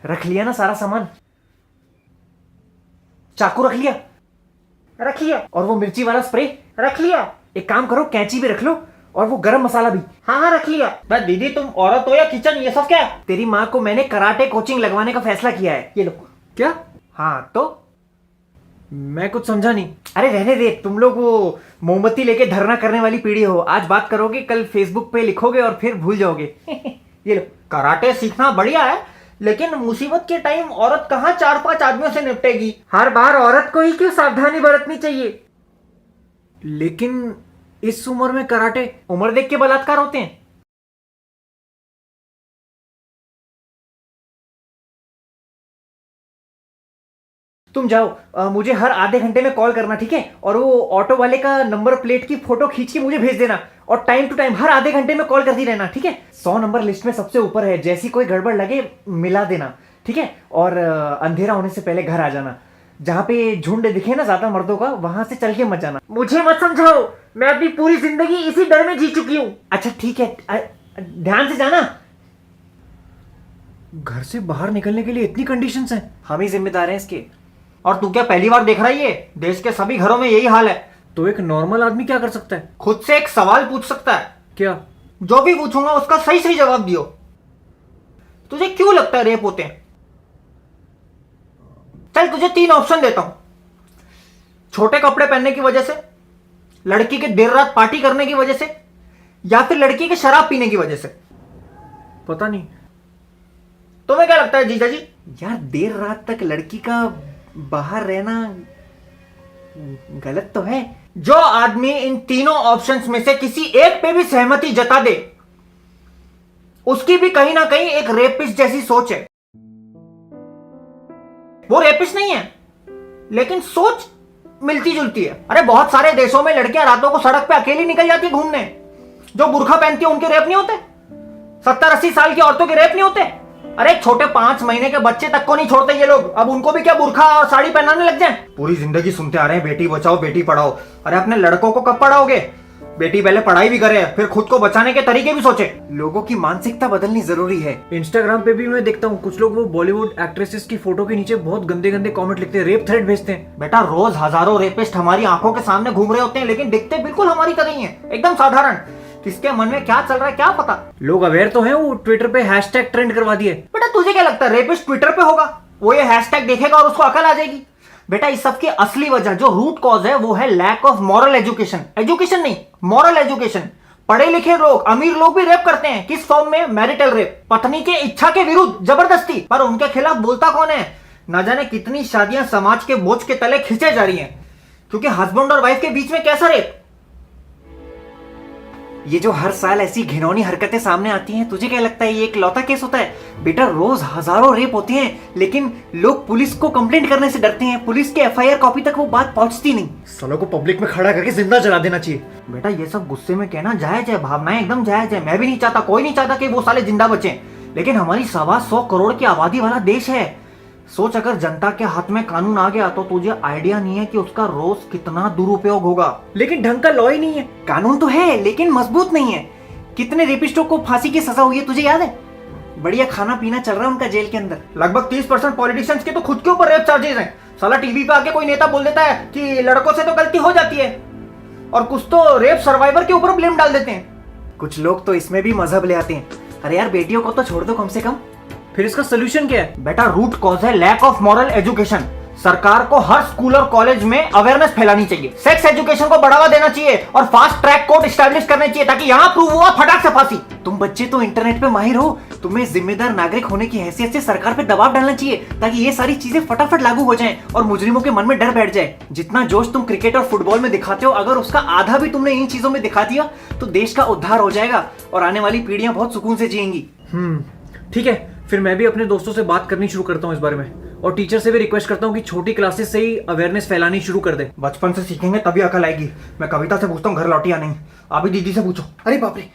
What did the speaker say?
रख लिया ना सारा सामान? चाकू रख लिया? रख लिया। और वो मिर्ची वाला स्प्रे? रख लिया। एक काम करो, कैंची भी रख लो और वो गरम मसाला भी। हाँ रख लिया। बस दीदी तुम औरत हो या किचन, ये सब क्या है? तेरी माँ को मैंने कराटे कोचिंग लगवाने का फैसला किया है। ये लो। क्या? हाँ तो मैं कुछ समझा नहीं। अरे रहने दे, तुम लोग वो मोमबत्ती लेके धरना करने वाली पीढ़ी हो। आज बात करोगे, कल फेसबुक पे लिखोगे और फिर भूल जाओगे। ये लो। कराटे सीखना बढ़िया है, लेकिन मुसीबत के टाइम औरत कहाँ 4-5 आदमियों से निपटेगी? हर बार औरत को ही क्यों सावधानी बरतनी चाहिए? लेकिन इस उम्र में कराटे, उम्र देख के बलात्कार होते हैं। तुम जाओ, मुझे हर आधे घंटे में कॉल करना, ठीक है? और वो ऑटो वाले का नंबर प्लेट की फोटो खींच के मुझे भेज देना, और टाइम टू टाइम हर आधे घंटे में कॉल करती रहना, ठीक है? 100 नंबर लिस्ट में सबसे ऊपर है, जैसी कोई गड़बड़ लगे मिला देना, ठीक है? और अंधेरा होने से पहले घर आ जाना। जहां पे झुंड दिखे ना ज्यादा मर्दों का, वहां से चल के मत जाना। मुझे मत समझाओ, मैं अपनी पूरी जिंदगी इसी डर में जी चुकी हूँ। अच्छा ठीक है, ध्यान से जाना। घर से बाहर निकलने के लिए इतनी कंडीशंस हैं, हम ही जिम्मेदार हैं इसके। और तू क्या पहली बार देख रहा है? ये देश के सभी घरों में यही हाल है। तो एक नॉर्मल आदमी क्या कर सकता है? खुद से एक सवाल पूछ सकता है। क्या? जो भी पूछूंगा उसका सही सही जवाब दियो। तुझे क्यों लगता है रेप होते हैं? चल तुझे 3 ऑप्शन देता हूं। छोटे कपड़े पहनने की वजह से, लड़की के देर रात पार्टी करने की वजह से, या फिर लड़की के शराब पीने की वजह से। पता नहीं। तुम्हें क्या लगता है जीजा जी? यार देर रात तक लड़की का बाहर रहना गलत तो है। जो आदमी इन तीनों ऑप्शंस में से किसी एक पे भी सहमति जता दे, उसकी भी कहीं ना कहीं एक रेपिस्ट जैसी सोच है। वो रेपिस्ट नहीं है, लेकिन सोच मिलती जुलती है। अरे बहुत सारे देशों में लड़कियां रातों को सड़क पे अकेली निकल जाती घूमने। जो बुर्खा पहनती है उनके रेप नहीं होते? 70-80 साल की औरतों के रेप नहीं होते? अरे छोटे 5 महीने के बच्चे तक को नहीं छोड़ते ये लोग। अब उनको भी क्या बुर्खा और साड़ी पहनाने लग जाए? पूरी जिंदगी सुनते आ रहे हैं बेटी बचाओ बेटी पढ़ाओ। अरे अपने लड़कों को कब पढ़ाओगे? बेटी पहले पढ़ाई भी करे, फिर खुद को बचाने के तरीके भी सोचे। लोगों की मानसिकता बदलनी जरूरी है। इंस्टाग्राम पे भी मैं देखता हूँ कुछ लोग वो बॉलीवुड एक्ट्रेसेस की फोटो के नीचे बहुत गंदे गंदे कमेंट लिखते हैं, रेप थ्रेट भेजते हैं। बेटा रोज हजारों रेपिस्ट हमारी आंखों के सामने घूम रहे होते हैं, लेकिन दिखते बिल्कुल हमारी तरह ही हैं, एकदम साधारण। किसके मन में क्या चल रहा है क्या पता। लोग अवेयर तो हैं, वो ट्विटर पे हैशटैग ट्रेंड करवा दिए। बेटा तुझे क्या लगता है रेपिस्ट ट्विटर पे होगा? वो ये हैशटैग देखेगा और उसको अकल आ जाएगी? बेटा इस सब की असली वजह, जो रूट कॉज है, वो है lack of moral education. Education नहीं, मॉरल एजुकेशन। पढ़े लिखे लोग, अमीर लोग भी रेप करते हैं। किस फॉर्म में? मैरिटल रेप, पत्नी के इच्छा के विरुद्ध जबरदस्ती। पर उनके खिलाफ बोलता कौन है? न जाने कितनी शादियां समाज के बोझ के तले खींचे जा रही हैं, क्योंकि हस्बैंड और वाइफ के बीच में कैसा रेप? ये जो हर साल ऐसी घिनौनी हरकतें सामने आती हैं, तुझे क्या लगता है ये एक लौता केस होता है? बेटा रोज हजारों रेप होते हैं, लेकिन लोग पुलिस को कंप्लेंट करने से डरते हैं। पुलिस के एफआईआर कॉपी तक वो बात पहुंचती नहीं। सालों को पब्लिक में खड़ा करके जिंदा जला देना चाहिए। बेटा ये सब गुस्से में कहना जायज है, भावनाएं एकदम जायज है। मैं भी नहीं चाहता, कोई नहीं चाहता कि वो साले जिंदा बचे, लेकिन हमारी 125 करोड़ की आबादी वाला देश है। सोच अगर जनता के हाथ में कानून आ गया तो तुझे आइडिया नहीं है कि उसका रोज कितना दुरुपयोग होगा। लेकिन ढंग का लॉ ही नहीं है। कानून तो है लेकिन मजबूत नहीं है। कितने रेपिस्टों को फांसी की सजा हुई है तुझे याद है? बढ़िया खाना पीना चल रहा है उनका जेल के अंदर। लगभग 30% पॉलिटिशियंस के तो खुद के ऊपर रेप चार्जेस हैं। साला टीवी पे आके कोई नेता बोल देता है कि लड़कों से तो गलती हो जाती है, और कुछ तो रेप सर्वाइवर के ऊपर ब्लेम डाल देते हैं। कुछ लोग तो इसमें भी मजहब ले आते हैं। अरे यार बेटियों को तो छोड़ दो कम से कम। फिर इसका सोल्यूशन क्या है? बेटा रूट कॉज है लैक ऑफ मॉरल एजुकेशन। सरकार को हर स्कूल और कॉलेज में अवेयरनेस फैलानी चाहिए। सेक्स एजुकेशन को बढ़ावा देना चाहिए और फास्ट ट्रैक कोर्ट एस्टैब्लिश करने चाहिए, ताकि यहाँ प्रूव हुआ फटाक से फांसी। तुम बच्चे तो इंटरनेट पे माहिर हो, तुम्हें जिम्मेदार नागरिक होने की हैसियत से सरकार पे दबाव डालना चाहिए, ताकि ये सारी चीजें फटाफट लागू हो जाएं और मुजरिमों के मन में डर बैठ जाए। जितना जोश तुम क्रिकेट और फुटबॉल में दिखाते हो, अगर उसका आधा भी तुमने इन चीजों में दिखा दिया तो देश का उद्धार हो जाएगा और आने वाली पीढ़ियां बहुत सुकून से जिएंगी। ठीक है, फिर मैं भी अपने दोस्तों से बात करनी शुरू करता हूँ इस बारे में, और टीचर से भी रिक्वेस्ट करता हूँ कि छोटी क्लासेस से ही अवेयरनेस फैलानी शुरू कर दे। बचपन से सीखेंगे तभी अकल आएगी। मैं कविता से पूछता हूँ घर लौटी या नहीं, अभी दीदी से पूछो। अरे बाप रे।